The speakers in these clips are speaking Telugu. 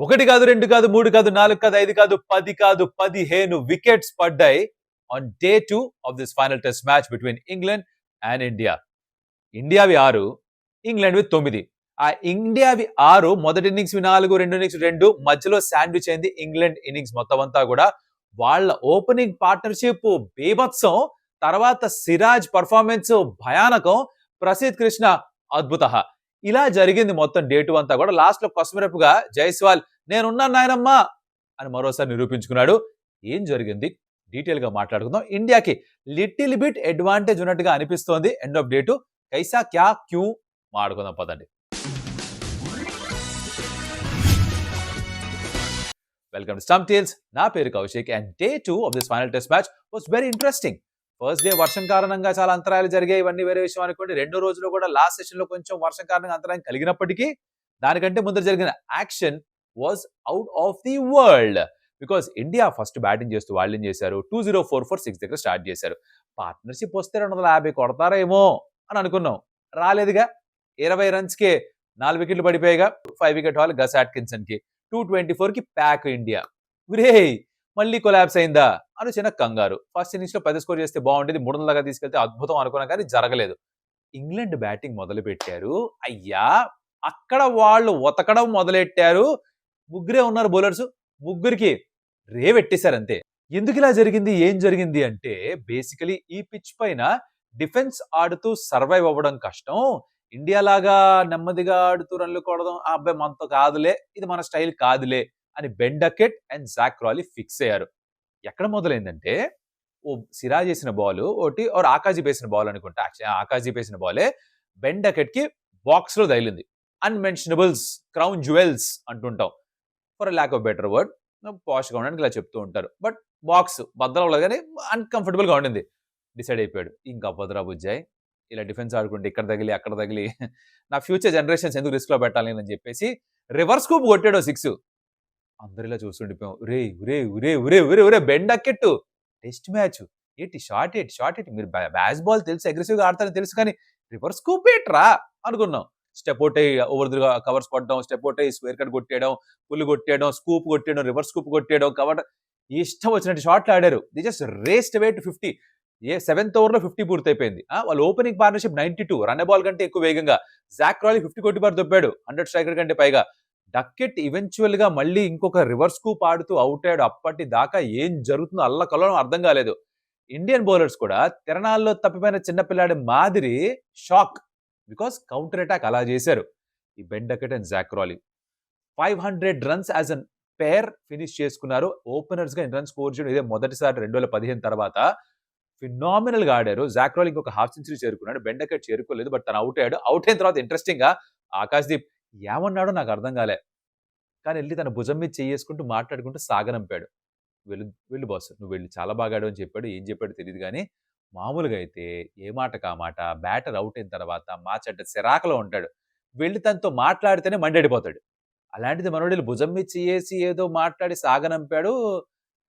ఒకటి కాదు, రెండు కాదు, మూడు కాదు, నాలుగు కాదు, ఐదు కాదు, 10 కాదు, 15 వికెట్స్ పడ్డాయి on day 2 of this final test match between England and India. ఇండియావి 6, ఇంగ్లాండ్వి 9. ఆ ఇండియావి 6 మొదటి ఇన్నింగ్స్ 4, రెండు ఇన్నింగ్స్ 2, మధ్యలో శాండ్విచ్ అయింది ఇంగ్లాండ్ ఇన్నింగ్స్ మొత్తం అంతా కూడా. వాళ్ళ ఓపెనింగ్ పార్ట్నర్షిప్ బీభత్సం, తర్వాత సిరాజ్ పర్ఫార్మెన్స్ భయానకం, ప్రసిద్ కృష్ణ అద్భుత. ఇలా జరిగింది మొత్తం డే 2 అంతా కూడా. లాస్ట్ లో కొసమెరుపుగా జైస్వాల్ నేనున్నాను నాయనమ్మా అని మరోసారి నిరూపించుకున్నాడు. ఏం జరిగింది డీటెయిల్ గా మాట్లాడుకుందాం. ఇండియాకి లిటిల్ బిట్ అడ్వాంటేజ్ ఉన్నట్టుగా అనిపిస్తోంది ఎండ్ ఆఫ్ డే 2. కైసా క్యా క్యూ మాట్లాడుకుందాం పదండి. Welcome to Stump Tales. నా పేరు Kaushik and day 2 of this final test match was very interesting. First day వర్షం కారణంగా చాలా అంతరాయాలు జరిగాయి, ఇవన్నీ వేరే విషయం అనుకోండి. రెండో రోజులో కూడా లాస్ట్ సెషన్ లో కొంచెం వర్షం కారణంగా అంతరాయం కలిగినప్పటికీ దానికంటే ముందు జరిగిన action was out of the world. Because India first batting చేస్తూ వాళ్ళు ఏం చేశారు, 2044 దగ్గర స్టార్ట్ చేశారు. పార్ట్నర్షిప్ వస్తే 250 కొడతారేమో అని అనుకున్నాం, రాలేదుగా. 20 రన్స్కే 4 వికెట్లు పడిపోయాయిగా. 5 వికెట్ హాల్ గస్ అట్కిన్సన్ కి. 224 కి ప్యాక్ ఇండియా. మళ్ళీ కొలాబ్స్ అయిందా అని చిన్న కంగారు. ఫస్ట్ ఇన్నింగ్స్ లో 10 స్కోర్ చేస్తే బాగుండేది, 300 దాకా తీసుకెళ్తే అద్భుతం అనుకున్నా కానీ జరగలేదు. ఇంగ్లాండ్ బ్యాటింగ్ మొదలు పెట్టారు. అయ్యా అక్కడ వాళ్ళు ఉతకడం మొదలెట్టారు. ముగ్గురే ఉన్నారు బౌలర్స్, ముగ్గురికి రేవెట్టేశారు అంతే. ఎందుకు ఇలా జరిగింది, ఏం జరిగింది అంటే బేసికలీ ఈ పిచ్ పైన డిఫెన్స్ ఆడుతూ సర్వైవ్ అవ్వడం కష్టం. ఇండియా లాగా నెమ్మదిగా ఆడుతూ రన్లు కొడదాం, ఆ అబ్బాయి మనతో కాదులే, ఇది మన స్టైల్ కాదులే అని Ben Duckett and Jack Crawley fix అయ్యారు. ఎక్కడ మొదలైందంటే ఓ సిరాజ్ వేసిన బాల్ ఒకటి, ఆకాశీప్ వేసిన బాల్ అనుకుంటా. ఆకాశీప్ వేసిన బాలే బెన్ డకెట్ కి బాక్స్ లో తగిలింది. అన్మెన్షనబుల్స్, క్రౌన్ జ్యువెల్స్ అంటుంటాం for lack of better word. Posh గా ఉండడానికి ఇలా చెప్తూ ఉంటారు. బట్ బాక్స్ బద్దలు అవ్వలేదు కానీ అన్కంఫర్టబుల్ గా ఉండింది. డిసైడ్ అయిపోయాడు, ఇంకా భద్రా బుజ్జాయ్ ఇలా డిఫెన్స్ ఆడుకుంటే ఇక్కడ తగిలి అక్కడ తగిలి నా ఫ్యూచర్ జనరేషన్స్ ఎందుకు రిస్క్ లో పెట్టాలి అని చెప్పేసి రివర్స్ కూప్ కొట్టాడు 6. అందరిలా చూస్తుండిపోయాం. రే ఉరే ఉరే ఉరే ఉరే ఉరే బెన్ డకెట్ టెస్ట్ మ్యాచ్ ఏంటి, షార్ట్ ఏంటి, మీరు బ్యాస్ బాల్ తెలుసు, అగ్రెసివ్ గా ఆడతారని తెలుసు, కానీ రివర్స్ కూప్ ఏంట్రా అనుకున్నాం. స్టెప్ అవుట్ అయ్యి ఓవర్ ది కవర్స్ పడడం, స్టెప్ అవుట్ అయ్యి స్క్వేర్ కట్ కొట్టేయడం, పుల్ కొట్టేయడం, స్కూప్ కొట్టేయడం, రివర్స్ స్కూప్ కొట్టేయడం, కవర్ ఇష్టం వచ్చినట్టు షాట్లు ఆడారు. The just raced away to 50. 7th over లో 50 పూర్తయిపోయింది. వాళ్ళ ఓపెనింగ్ పార్ట్నర్షిప్ 92, రన్ బాల్ కంటే ఎక్కువ వేగంగా. జాక్ క్రాలీ 50 కొట్టి పారు దొబ్బాడు, 100 స్ట్రైకర్ కంటే పైగా. డక్కెట్ ఈవెన్చువల్ గా మళ్ళీ ఇంకొక రివర్స్ కూప్ ఆడుతూ అవుట్ అయ్యాడు. అప్పటి దాకా ఏం జరుగుతుందో అల్లకల్లోలం అర్థం కాలేదు. ఇండియన్ బౌలర్స్ కూడా తిరణాల్లో తప్పిపోయిన చిన్నపిల్లాడి మాదిరి షాక్. బికాస్ కౌంటర్ అటాక్ అలా చేశారు ఈ Ben Duckett and Jack Crawley. 500 runs as an pair finish చేసుకున్నారు. ఓపెనర్స్ గా ఇన్ రన్ స్కోర్ చేయడం ఇదే మొదటిసారి 2015 తర్వాత. ఫినామినల్ గా ఆడారు. జాక్ క్రాలీ ఇంకొక హాఫ్ సెంచరీ చేరుకున్నాడు, బెన్ డకెట్ చేరుకోలేదు. బట్ తను అవుట్ అయ్యాడు. అవుట్ అయిన తర్వాత ఇంట్రెస్టింగ్ గా ఆకాశ్దీప్ ఏమన్నాడో నాకు అర్థం కాలే, కానీ వెళ్ళి తన భుజం మీద చేసుకుంటూ మాట్లాడుకుంటూ సాగనంపాడు. వెళ్ళు బాస్, నువ్వు వెళ్ళి చాలా బాగా ఆడావు అని చెప్పాడు. ఏం చెప్పాడో తెలియదు కానీ మామూలుగా అయితే ఏ మాట కామాట బ్యాటర్ అవుట్ అయిన తర్వాత మా చెడ్డ సిరాకలో ఉంటాడు, వెళ్ళి తనతో మాట్లాడితేనే మండడిపోతాడు. అలాంటిది మనోడు భుజం మీద చేసి ఏదో మాట్లాడి సాగనంపాడు.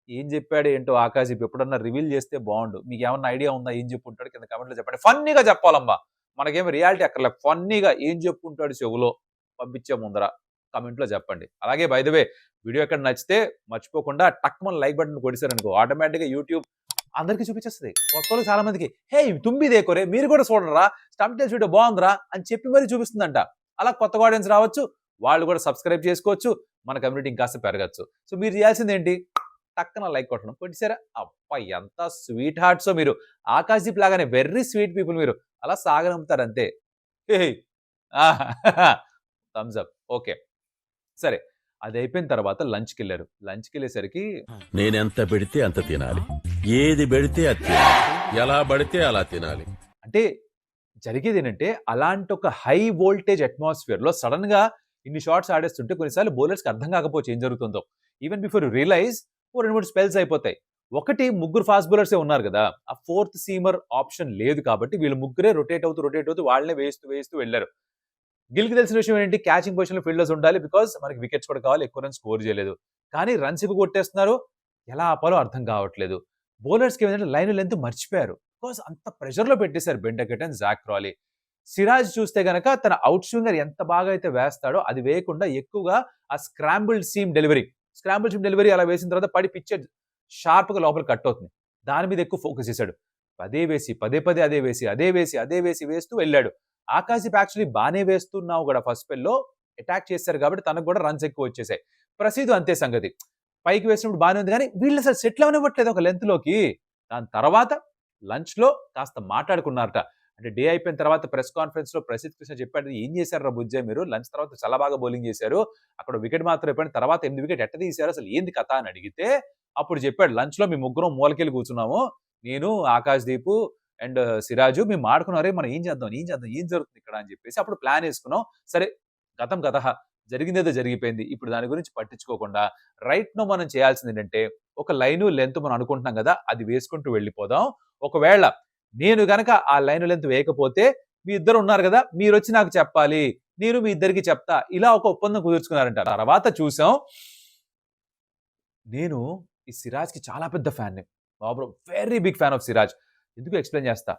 ఏం చెప్పాడు ఏంటో ఆకాశీప్ ఎప్పుడన్నా రివీల్ చేస్తే బాగుండు. మీకు ఏమన్నా ఐడియా ఉందా ఏం చెప్పుంటాడు కింద కమెంట్లో చెప్పండి. ఫన్నీగా చెప్పాలమ్మా, మనకేమో రియాలిటీ అక్కర్లే, ఫన్నీగా ఏం చెప్పుంటాడు చెవులో పంపించే ముందర కమెంట్లో చెప్పండి. అలాగే బై ద వే వీడియో ఎక్కడ నచ్చితే మర్చిపోకుండా టక్మన్ లైక్ బటన్ కొడిసారనుకో ఆటోమేటిక్గా యూట్యూబ్ అందరికీ చూపించేస్తుంది. కొత్త చాలా మందికి హే తుమ్మిదే కొరే మీరు కూడా చూడరా, స్టంప్ టేల్స్ వీడియో బాగుందిరా అని చెప్పి మరీ చూపిస్తుందంట. అలా కొత్త ఆడియన్స్ రావచ్చు, వాళ్ళు కూడా సబ్స్క్రైబ్ చేసుకోవచ్చు, మన కమ్యూనిటీ ఇంకాస్త పెరగచ్చు. సో మీరు చేయాల్సింది ఏంటి, టక్కన లైక్ కొట్టడం. కొట్టిసారా, అప్ప ఎంత స్వీట్ హార్ట్సో మీరు. ఆకాశదీప్ లాగానే వెర్రీ స్వీట్ పీపుల్ మీరు, అలా సాగనంపుతారు అంతే. Thums up. ఓకే సరే, అది అయిపోయిన తర్వాత లంచ్కి వెళ్ళారు. లంచ్కి వెళ్ళేసరికి నేనెంత పెడితే అంత తినాలి, ఏది పెడితే అది తినాలి, ఎలా పడితే అలా తినాలి. అంటే జరిగేది ఏంటంటే అలాంటి ఒక హై వోల్టేజ్ అట్మాస్ఫియర్ లో సడన్ గా ఇన్ని షాట్స్ ఆడేస్తుంటే కొన్నిసార్లు బౌలర్స్ కి అర్థం కాకపోవచ్చు ఏం జరుగుతుందో. ఈవెన్ బిఫోర్ రియలైజ్ 2-3 స్పెల్స్ అయిపోతాయి. ఒకటి, ముగ్గురు ఫాస్ట్ బౌలర్సే ఉన్నారు కదా, ఆ 4th సీమర్ ఆప్షన్ లేదు కాబట్టి వీళ్ళు ముగ్గురే రొటేట్ అవుతూ వాళ్ళనే వేస్తూ వెళ్ళారు. గిల్కి తెలిసిన విషయం ఏంటి, క్యాచింగ్ పొజిషన్ లో ఫీల్డర్స్ ఉండాలి, బికాస్ మనకి వికెట్స్ కూడా కావాలి, ఎక్కువ రన్స్ స్కోర్ చేయలేదు. కానీ రన్స్ ఎక్కువ కొట్టేస్తున్నారు, ఎలా ఆపాలో అర్థం కావట్లేదు. బౌలర్స్ కి ఏంటంటే లైన్ లెంత్ మర్చిపోయారు, బికాస్ అంత ప్రెషర్ లో పెట్టేశారు Ben Duckett and Jack Crawley. Siraj చూస్తే గనక తన అవుట్ స్వింగర్ ఎంత బాగా అయితే వేస్తాడో అది వేయకుండా ఎక్కువగా ఆ స్క్రాంబుల్డ్ సీమ్ డెలివరీ అలా వేసిన తర్వాత పడి పిచ్చర్ షార్ప్ గా లోపల కట్ అవుతుంది. దాని మీద ఎక్కువ ఫోకస్ చేశాడు. అదే వేసి పదే అదే వేసి వేస్తూ వెళ్ళాడు. ఆకాశీప్ యాక్చువల్లీ బానే వేస్తున్నావు కూడా ఫస్ట్ స్పెల్ లో అటాక్ చేశారు కాబట్టి తనకు కూడా రన్స్ ఎక్కువ వచ్చేసాయి. ప్రసీద్ అంతే సంగతి. పైకి వేసినప్పుడు బానే ఉంది కానీ వీళ్ళు అసలు సెటిల్ అవనివ్వట్లేదు ఒక లెంత్ లోకి. దాని తర్వాత లంచ్ లో కాస్త మాట్లాడుకున్నారట. అంటే డే అయిపోయిన తర్వాత ప్రెస్ కాన్ఫరెన్స్ లో ప్రసిద్ధ్ కృష్ణ చెప్పాడు, ఏం చేశారు బుజ్జయ్ మీరు లంచ్ తర్వాత చాలా బాగా బౌలింగ్ చేశారు, అక్కడ వికెట్ మాత్రం అయిపోయిన తర్వాత 8 వికెట్ ఎట్ట తీశారు, అసలు ఏంది కథ అని అడిగితే అప్పుడు చెప్పాడు, లంచ్ లో మీ ముగ్గురం మూలకెళ్ళి కూర్చున్నాము, నేను ఆకాశ్ దీపు అండ్ సిరాజు మేము మాడుకున్నారే మనం ఏం చేద్దాం ఏం జరుగుతుంది ఇక్కడ అని చెప్పేసి అప్పుడు ప్లాన్ వేసుకున్నాం. సరే గతం గత జరిగిందేదో జరిగిపోయింది, ఇప్పుడు దాని గురించి పట్టించుకోకుండా రైట్ నో మనం చేయాల్సింది ఏంటంటే ఒక లైను లెంత్ మనం అనుకుంటున్నాం కదా అది వేసుకుంటూ వెళ్ళిపోదాం. ఒకవేళ నేను గనక ఆ లైన్ లెంత్ వేయకపోతే మీ ఇద్దరు ఉన్నారు కదా మీరు వచ్చి నాకు చెప్పాలి, నేను మీ ఇద్దరికి చెప్తా, ఇలా ఒక ఒప్పందం కుదుర్చుకున్నారంట. తర్వాత చూసాం, నేను ఈ సిరాజ్ కి చాలా పెద్ద ఫ్యాన్, బాబు very big fan of Siraj. ఎందుకు ఎక్స్ప్లెయిన్ చేస్తా.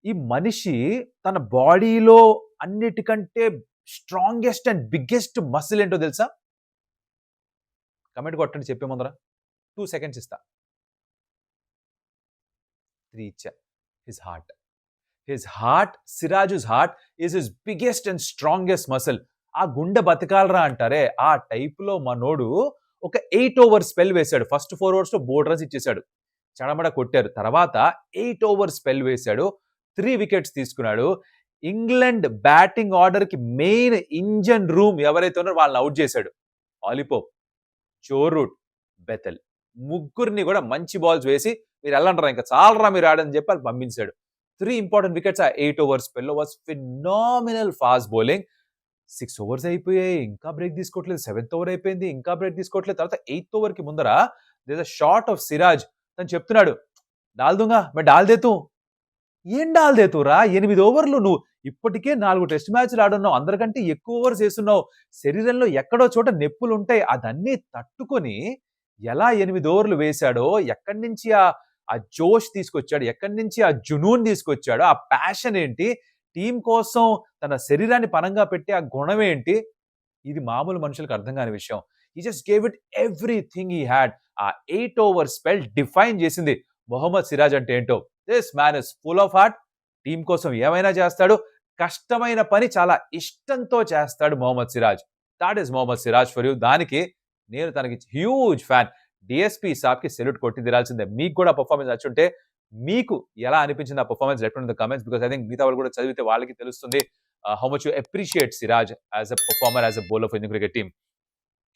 ఈ మనిషి తన బాడీలో అన్నిటికంటే స్ట్రాంగెస్ట్ అండ్ బిగ్గెస్ట్ మసిల్ ఏంటో తెలుసా? కమెంట్ కొట్టండి చెప్పే ముందర 2 seconds ఇస్తా. 3 ఇచ్చా. His heart, Siraj's heart is his biggest and strongest muscle. ఆ గుండె బతకాలరా అంటారే ఆ టైప్ లో మనోడు ఒక 8 over స్పెల్ వేశాడు. ఫస్ట్ 4 overs లో బోర్డ్ రన్స్ ఇచ్చేశాడు, చడమడ కొట్టారు. తర్వాత 8 over స్పెల్ వేశాడు, 3 wickets తీసుకున్నాడు. ఇంగ్లాండ్ బ్యాటింగ్ ఆర్డర్ కి మెయిన్ ఇంజన్ రూమ్ ఎవరైతే ఉన్నారో వాళ్ళని అవుట్ చేశాడు. ఆలిపోప్, జో రూట్, బెథెల్ ముగ్గురిని కూడా మంచి బాల్స్ వేసి మీరు వెళ్ళంటారా ఇంకా చాలరా మీరు ఆడని చెప్పి వాళ్ళు పంపించాడు. 3 important wickets ఆ 8 over స్పెల్ లో. Was phenomenal fast bowling. 6 overs అయిపోయాయి, ఇంకా బ్రేక్ తీసుకోవట్లేదు. 7th over అయిపోయింది, ఇంకా బ్రేక్ తీసుకోవట్లేదు. తర్వాత 8th over కి ముందర there a shot of Siraj. తను చెప్తున్నాడు, డాల్ దూంగా మే డాల్ దేతూ. ఏం డాల్ దేతూరా, 8 ఓవర్లు నువ్వు ఇప్పటికే 4 టెస్ట్ మ్యాచ్లు ఆడున్నావు, అందరికంటే ఎక్కువ ఓవర్స్ వేస్తున్నావు, శరీరంలో ఎక్కడో చోట నెప్పులు ఉంటాయి, అదన్నీ తట్టుకొని ఎలా 8 ఓవర్లు వేశాడో, ఎక్కడి నుంచి ఆ జోష్ తీసుకొచ్చాడు, ఎక్కడి నుంచి ఆ జునూన్ తీసుకొచ్చాడో, ఆ ప్యాషన్ ఏంటి, టీం కోసం తన శరీరాన్ని పనంగా పెట్టి ఆ గుణం ఏంటి, ఇది మామూలు మనుషులకు అర్థం కాని విషయం. He just gave it everything he had. ఆ 8 over స్పెల్ డిఫైన్ చేసింది మొహమ్మద్ సిరాజ్ అంటే ఏంటో. This man is full of heart. Team కోసం ఏమైనా చేస్తాడు, కష్టమైన పని చాలా ఇష్టంతో చేస్తాడు Mohammed Siraj. That is Mohammed Siraj for you. దానికి నేను తనకి హ్యూజ్ ఫ్యాన్. డిఎస్పీ సాబ్ కి సెల్యూట్ కొట్టి తీరాల్సిందే. మీకు కూడా పర్ఫార్మెన్స్ నచ్చుంటే మీకు ఎలా అనిపించింది ఆ performance, let me know in the comments, because I think మిగతా వాళ్ళు కూడా చదివితే వాళ్ళకి తెలుస్తుంది how much you appreciate Siraj as a performer, as a bowler for Indian cricket team.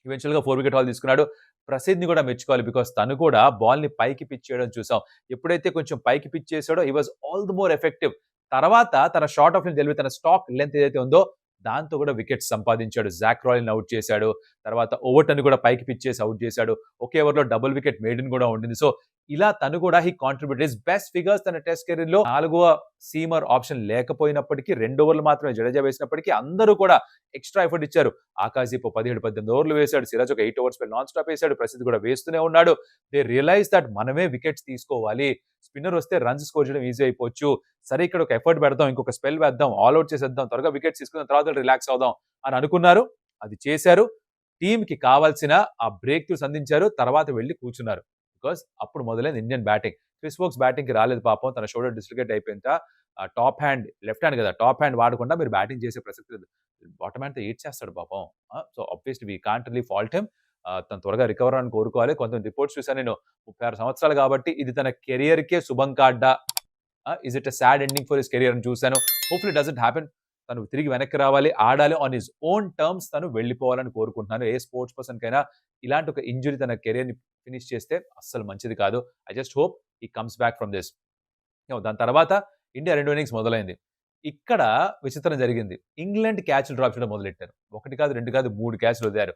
Eventual గా 4 wicket haul తీసుకున్నాడు. ప్రసిద్ధ్ ని కూడా మెచ్చుకోవాలి, బికాస్ తను కూడా బాల్ ని పైకి పిచ్ చేయడం చూసాం. ఎప్పుడైతే కొంచెం పైకి పిచ్ చేశాడో he was all the more effective. తర్వాత తన షార్ట్ ఆఫ్ డెలివరీ, తన స్టాక్ లెంత్ ఏదైతే ఉందో దాంతో కూడా వికెట్స్ సంపాదించాడు. జాక్ రాయల్ని అవుట్ చేశాడు. తర్వాత ఓవర్టన్ కూడా పైకి పిచ్ చేసి అవుట్ చేశాడు. ఒకే ఓవర్లో డబుల్ వికెట్ మేడన్ కూడా ఉండింది. సో ఇలా తను కూడా he contribute his best figures తన టెస్ట్ కెరీర్ లో. 4వ సీమర్ ఆప్షన్ లేకపోయినప్పటికీ 2 ఓవర్లు మాత్రమే జడేజా వేసినప్పటికీ అందరూ కూడా ఎక్స్ట్రా ఎఫర్ట్ ఇచ్చారు. ఆకాశీప్ 17-18 ఓవర్లు వేశాడు, సిరాజ్ ఒక 8 overs నాన్ స్టాప్ వేశాడు, ప్రసిద్ధ్ కూడా వేస్తూనే ఉన్నాడు. దే రియలైజ్ దట్ మనమే వికెట్స్ తీసుకోవాలి, స్పిన్నర్ వస్తే రన్స్ స్కోర్ చేయడం ఈజీ అయిపోవచ్చు, సరే ఇక్కడ ఒక ఎఫర్ట్ పెడదాం, ఇంకొక స్పెల్ వేద్దాం, ఆల్అౌట్ చేసేద్దాం, త్వరగా వికెట్స్ తీసుకున్న తర్వాత రిలాక్స్ అవుదాం అని అనుకున్నారు. అది చేశారు. టీమ్ కి కావాల్సిన ఆ బ్రేక్ త్రూస్ అందించారు. తర్వాత వెళ్ళి కూర్చున్నారు. బికాస్ అప్పుడు మొదలైంది Indian batting. Chris Woakes batting కి రాలేదు పాపం, తన షోల్డర్ డిస్లొకేట్ అయిపోయింత. టాప్ హ్యాండ్, లెఫ్ట్ హ్యాండ్ కదా, టాప్ హ్యాండ్ వాడకుండా మీరు బ్యాటింగ్ చేసే ప్రసక్తి లేదు. బాటమ్ హ్యాండ్ తో ఏడ్ చేస్తాడు పాపం. So obviously we can't really fault him. తను త్వరగా రికవర్ అని కోరుకోవాలి. కొంత రిపోర్ట్స్ చూసాను నేను, 36 సంవత్సరాలు కాబట్టి ఇది తన కెరియర్ కే శుభం కాడ్డా, is it a sad ending for his career అని చూశాను. Hopefully doesn't happen. తను తిరిగి వెనక్కి రావాలి, ఆడాలి, ఆన్ హిస్ ఓన్ టర్మ్స్ తను వెళ్ళిపోవాలని కోరుకుంటున్నాను. ఏ స్పోర్ట్స్ పర్సన్ కైనా ఇలాంటి ఒక ఇంజురీ తన కెరియర్ ని ఫినిష్ చేస్తే అస్సలు మంచిది కాదు. I just hope he comes back from this. దాని తర్వాత ఇండియా 2 innings మొదలైంది. ఇక్కడ విచిత్రం జరిగింది. ఇంగ్లాండ్ క్యాచ్లు డ్రాప్ చేయడం మొదలెట్టారు. 1 కాదు 2 కాదు 3 క్యాచ్లు వదిలారు.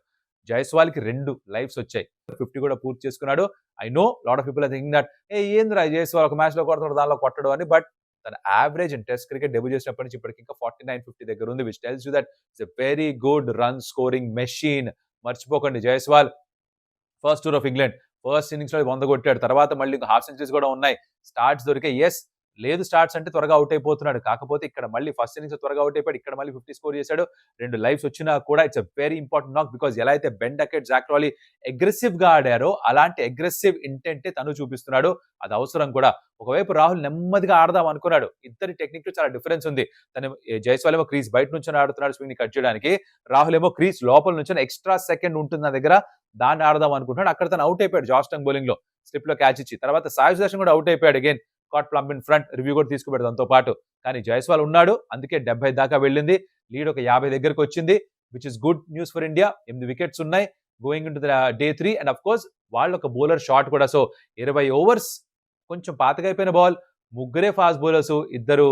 జైస్వాల్ కి 2 లైఫ్స్ వచ్చాయి. 50 కూడా పూర్తి చేసుకున్నాడు. I know lot of people are thinking that ఏంద్రా జైస్వాల్ ఒక మ్యాచ్ లో కొడతాడు దానిలో కొట్టడు అని, బట్ తన average and test cricket debut చేసినప్పటి నుంచి ఇప్పటికి ఇంకా 49-50 దగ్గర ఉంది, which tells you that it's a very good run scoring machine. మర్చిపోకండి Jaiswal first tour of England first innings లో 100 కొట్టాడు. తర్వాత మళ్ళీ హాఫ్ సెంచరీస్ కూడా ఉన్నాయి, స్టార్ట్స్ దొరికాయి. ఎస్ లేదు స్టార్ట్స్ అంటే త్వరగా అవుట్ అయిపోతున్నాడు. కాకపోతే ఇక్కడ మళ్ళీ ఫస్ట్ ఇన్నింగ్స్ త్వరగా అవుట్ అయిపోయాడు. ఇక్కడ మళ్ళీ 50 స్కోర్ చేశాడు. 2 లైవ్స్ వచ్చినా కూడా ఇట్స్ అ వెరీ ఇంపార్టెంట్ నాక్. బికాజ్ ఎలా అయితే Ben Duckett, Jack Crawley aggressive గా ఆడారో అలాంటి అగ్రెసివ్ ఇంటెంట్ తను చూపిస్తున్నాడు. అది అవసరం కూడా. ఒకవైపు రాహుల్ నెమ్మదిగా ఆడదాం అనుకున్నాడు. ఇద్దరి టెక్నిక్ లో చాలా డిఫరెన్స్ ఉంది. తను జైస్వాల్ ఏమో క్రీజ్ బయట నుంచి ఆడుతున్నాడు స్వింగ్ ని కట్ చేయడానికి. రాహుల్ ఏమో క్రీజ్ లోపల నుంచి ఎక్స్ట్రా సెకండ్ ఉంటుంది నా దగ్గర, దాన్ని ఆడదాం అనుకుంటున్నాడు. అక్కడ తను అవుట్ అయిపోయాడు జాస్టంగ్ బౌలింగ్ లో, స్లిప్ లో క్యాచ్ ఇచ్చి. తర్వాత సాయి సుదర్శన్ కూడా అవుట్ అయిపోయాడు. Again caught plumb in front, review కూడా తీసుకుపోయాడు దాంతో పాటు. కానీ జైస్వాల్ ఉన్నాడు, అందుకే 70 దాకా వెళ్ళింది. లీడ్ ఒక 50 దగ్గరకు వచ్చింది, which is good news for India. 8 wickets ఉన్నాయి going in to the day 3. And of course వాళ్ళు ఒక బౌలర్ షాట్ కూడా. సో 20 ఓవర్స్, కొంచెం పాతగా అయిపోయిన బాల్, ముగ్గురే ఫాస్ట్ బౌలర్స్, ఇద్దరు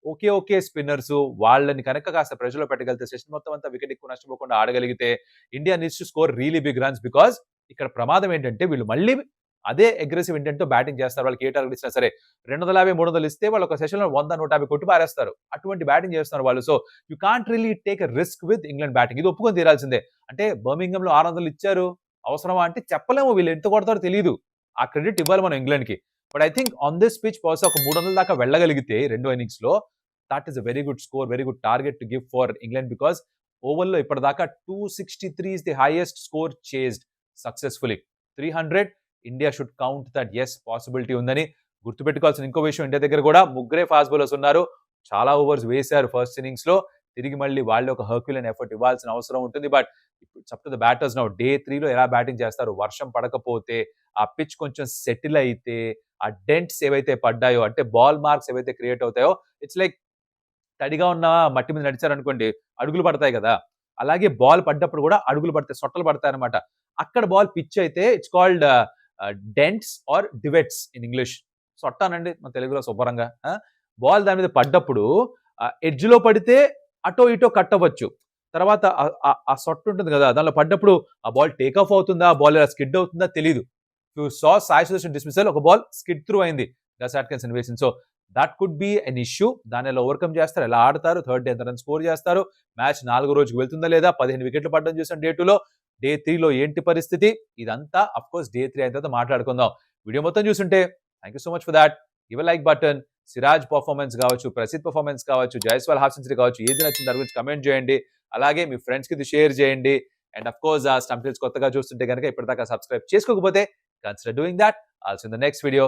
ఓకే స్పిన్నర్స్. వాళ్ళని కనుక కాస్త ప్రెషర్లో పెట్టగలిగితే, సెషన్ మొత్తం అంతా వికెట్ ఎక్కువ నష్టపోకుండా ఆడగలిగితే India needs to score really big runs. Because ఇక్కడ ప్రమాదం ఏంటంటే వీళ్ళు మళ్ళీ అదే అగ్రెసివ్ ఇంటెంట్ తో బ్యాటింగ్ చేస్తారు. వాళ్ళకి ఏ టార్గెట్ ఇచ్చినా సరే 250, 300 ఇస్తే వాళ్ళు ఒక సెషన్ లో 100, 150 కొట్టి పారేస్తారు. అటువంటి బ్యాటింగ్ చేస్తున్నారు వాళ్ళు. So you can't really take a risk with England batting. ఇది ఒప్పుకొని తీరాల్సిందే. అంటే బర్మింగమ్ లో 600 ఇచ్చారు, అవసరమా అంటే చెప్పలేము. వీళ్ళు ఎంత కొడతారో తెలియదు. ఆ క్రెడిట్ ఇవ్వాలి మనం ఇంగ్లాండ్ కి. But I think on this pitch బహుశా ఒక 300 దాకా వెళ్ళగలిగితే రెండో ఇన్నింగ్స్ లో, that is a very good score, very good target to give for England. Because over లో ఇప్పటిదాకా 263 is the highest score chased successfully. 300 India should count that as possibility ఉందని. గుర్తుపెట్టుకోవాల్సిన ఇంకో విషయం, ఇండియా దగ్గర కూడా ముగ్గురే ఫాస్ట్ బౌలర్స్ ఉన్నారు. చాలా ఓవర్స్ వేశారు ఫస్ట్ ఇన్నింగ్స్ లో. తిరిగి మళ్ళీ వాళ్ళు ఒక హర్క్యులన్ ఎఫర్ట్ ఇవ్వాల్సిన అవసరం ఉంటుంది. But it's up to the batters now. Day 3 లో ఎలా బ్యాటింగ్ చేస్తారు? వర్షం పడకపోతే, ఆ పిచ్ కొంచెం సెటిల్ అయితే, ఆ డెంట్స్ ఏవైతే పడ్డాయో, అంటే బాల్ మార్క్స్ ఏవైతే క్రియేట్ అవుతాయో, ఇట్స్ లైక్ తడిగా ఉన్న మట్టి మీద నడిచారనుకోండి, అడుగులు పడతాయి కదా. అలాగే బాల్ పడ్డప్పుడు కూడా అడుగులు పడతాయి, సొట్టలు పడతాయి అనమాట. అక్కడ బాల్ పిచ్ అయితే it's called dents or divots in English. సొట్టానండి మన తెలుగులో శుభ్రంగా. బాల్ దాని మీద పడ్డప్పుడు ఎడ్జ్ లో పడితే అటో ఇటో కట్ అవ్వచ్చు. తర్వాత ఆ సొట్ట ఉంటుంది కదా, దానిలో పడ్డప్పుడు ఆ బాల్ టేక్ ఆఫ్ అవుతుందా, బాల్ ఇలా స్కిడ్ అవుతుందా తెలియదు. You saw Sai Sudarshan dismissal, ఒక బాల్ స్కిడ్ త్రూ అయింది గస్ అట్కిన్సన్ వేసింది. So that could be an issue. దాన్ని ఎలా ఓవర్కమ్ చేస్తారు, ఎలా ఆడతారు, థర్డ్ డే ఎంత రన్ స్కోర్ చేస్తారు, మ్యాచ్ 4 రోజుకి వెళ్తుందా లేదా, 15 వికెట్లు పడడం చూసాం డే 2లో. డే 3లో ఏంటి పరిస్థితి, ఇదంతా అఫ్ కోర్స్ డే 3 అయిన తర్వాత మాట్లాడుకుందాం. వీడియో మొత్తం చూస్తుంటే thank you so much for that. Give like button. Siraj performance కావచ్చు, ప్రసిద్ధ్ పర్ఫార్మెన్స్ కావచ్చు, జైస్వాల్ హాఫ్ సెంచరీ కావచ్చు, ఏది నచ్చింది దాని గురించి కమెంట్ చేయండి. అలాగే మీ ఫ్రెండ్స్ కి ఇది షేర్ చేయండి. అండ్ అఫ్ కోర్స్ ఆ స్టంప్ టిల్స్ కొత్తగా చూస్తుంటే కనుక ఇప్పటిదాకా సబ్స్క్రైబ్ చేసుకోకపోతే consider doing that. Also in the next video.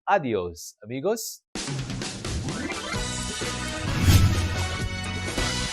Adios, amigos.